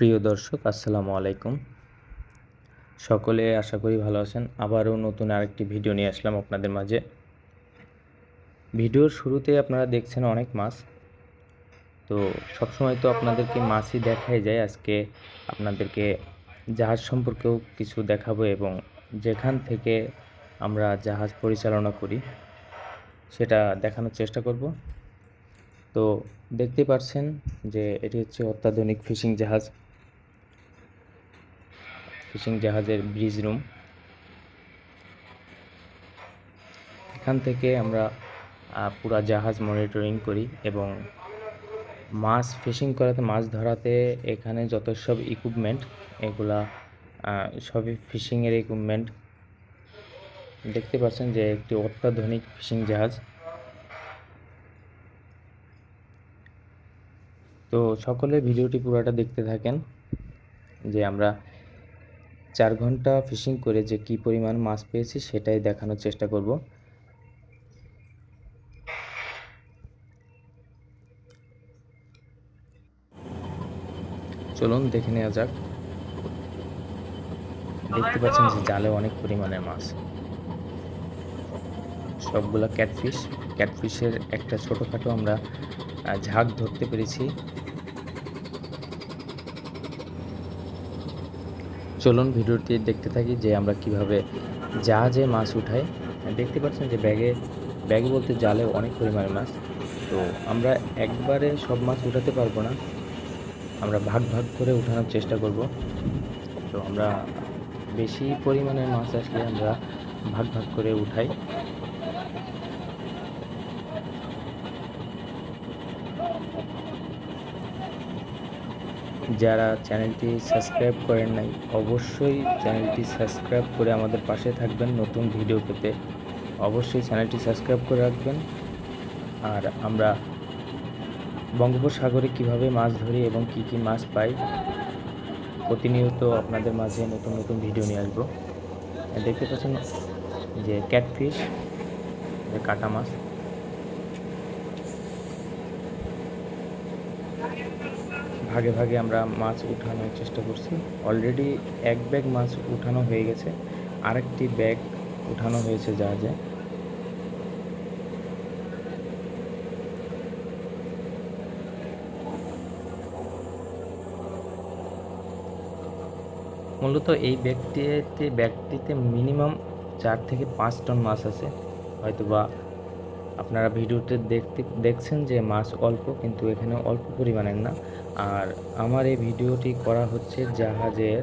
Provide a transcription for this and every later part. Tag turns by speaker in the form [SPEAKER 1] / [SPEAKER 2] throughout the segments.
[SPEAKER 1] প্রিয় দর্শক, আসসালামু আলাইকুম। সকলে আশা করি ভালো আছেন। আবারও নতুন আরেকটি ভিডিও নিয়ে আসলাম আপনাদের মাঝে। ভিডিওর শুরুতে আপনারা দেখছেন অনেক মাছ। তো সবসময় তো আপনাদেরকে মাছই দেখাই যায়। আজকে আপনাদেরকে জাহাজ সম্পর্কেও কিছু দেখাবো এবং যেখান থেকে আমরা জাহাজ পরিচালনা করি সেটা দেখানোর চেষ্টা করব। তো দেখতে পাচ্ছেন যে এটি হচ্ছে অত্যাধুনিক ফিশিং জাহাজের ব্রিজ রুম। এখান থেকে আমরা পুরা জাহাজ মনিটরিং করি এবং মাছ ফিশিং করাতে, মাছ ধরাতে এখানে যত সব ইকুইপমেন্ট, এগুলা সবই ফিশিংয়ের ইকুইপমেন্ট। দেখতে পাচ্ছেন যে একটি অত্যাধুনিক ফিশিং জাহাজ। তো সকলে ভিডিওটি পুরোটা দেখতে থাকেন যে আমরা 4 ঘন্টা ফিশিং করে যে কি পরিমাণ মাছ পেয়েছি সেটাই দেখানোর চেষ্টা করব। চলুন দেখে নেওয়া যাক। দেখতে পাচ্ছেন যে জালে অনেক পরিমাণের মাছ, সবগুলা ক্যাটফিশের একটা ছোটোখাটো আমরা ঝাঁক ধরতে পেরেছি। চলুন ভিডিওটি দেখতে থাকি যে আমরা কিভাবে জাহাজে মাছ উঠাই। দেখতে পাচ্ছেন যে ব্যাগে বলতে জালে অনেক পরিমাণে মাছ। তো আমরা একবারে সব মাছ উঠাতে পারবো না, আমরা ভাগ ভাগ করে উঠানোর চেষ্টা করব। তো আমরা বেশি পরিমাণের মাছ আসলে আমরা ভাগ ভাগ করে উঠাই। যারা চ্যানেলটি সাবস্ক্রাইব করেন নাই, অবশ্যই চ্যানেলটি সাবস্ক্রাইব করে আমাদের পাশে থাকবেন। নতুন ভিডিও পেতে অবশ্যই চ্যানেলটি সাবস্ক্রাইব করে রাখবেন। আর আমরা বঙ্গোপসাগরে কিভাবে মাছ ধরি এবং কি কি মাছ পাই প্রতিনিয়ত আপনাদের মাঝে নতুন নতুন ভিডিও নিয়ে আসবো। দেখতে পাচ্ছেন যে ক্যাটফিশ, কাটা মাছ। ভাগে ভাগে আমরা মাছ উঠানোর চেষ্টা করছি। অলরেডি এক ব্যাগ মাছ উঠানো হয়ে গেছে, আরেকটি ব্যাগ উঠানো হয়েছে জাহাজে। মূলত এই ব্যাগটিতে মিনিমাম 4 থেকে 5 টন মাছ আছে। হয়তোবা আপনারা ভিডিওতে দেখছেন যে মাছ অল্প, কিন্তু এখানে অল্প পরিমাণের না। আর আমার এই ভিডিওটি করা হচ্ছে জাহাজের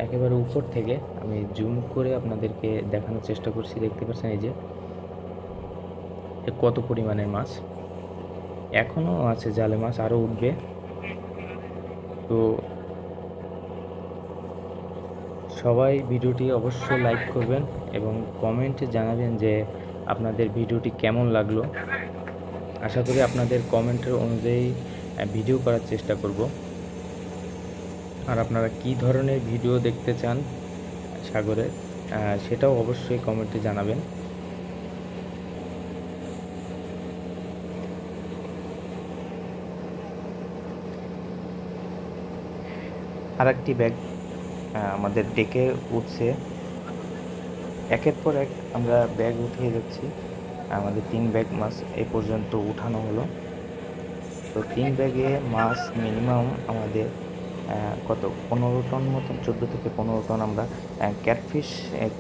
[SPEAKER 1] একেবারে উপর থেকে। আমি জুম করে আপনাদেরকে দেখানোর চেষ্টা করছি। দেখতে পাচ্ছেন এই যে কত পরিমাণের মাছ এখনও আছে জালে, মাছ আরও উঠবে। তো সবাই ভিডিওটি অবশ্যই লাইক করবেন এবং কমেন্টে জানাবেন যে আপনাদের ভিডিওটি কেমন লাগলো। আশা করি আপনাদের কমেন্টের অনুযায়ী ভিডিও করার চেষ্টা করব। আর আপনারা কি ধরনের ভিডিও দেখতে চান সাগরে, সেটাও অবশ্যই কমেন্টে জানাবেন। আরেকটি ব্যাগ আমাদের ডেকে উঠছে। একের পর এক আমরা ব্যাগ উঠিয়ে যাচ্ছি। আমাদের 3 ব্যাগ মাছ এ পর্যন্ত উঠানো হলো। তো 3 ব্যাগে মাছ মিনিমাম আমাদের কত 15 টন মতন, 14 থেকে 15 টন আমরা ক্যাটফিশ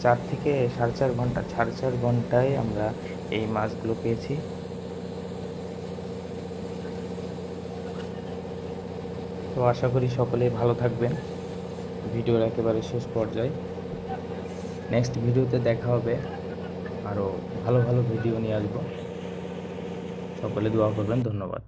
[SPEAKER 1] 4 থেকে 4.5 ঘন্টায় আমরা এই মাছগুলো পেয়েছি। তো আশা করি সকলেই ভালো থাকবেন। ভিডিওর একেবারে শেষ পর্যায়ে, নেক্সট ভিডিওতে দেখা হবে। আরও ভালো ভালো ভিডিও নিয়ে আসবো। সকলে দোয়া করবেন। ধন্যবাদ।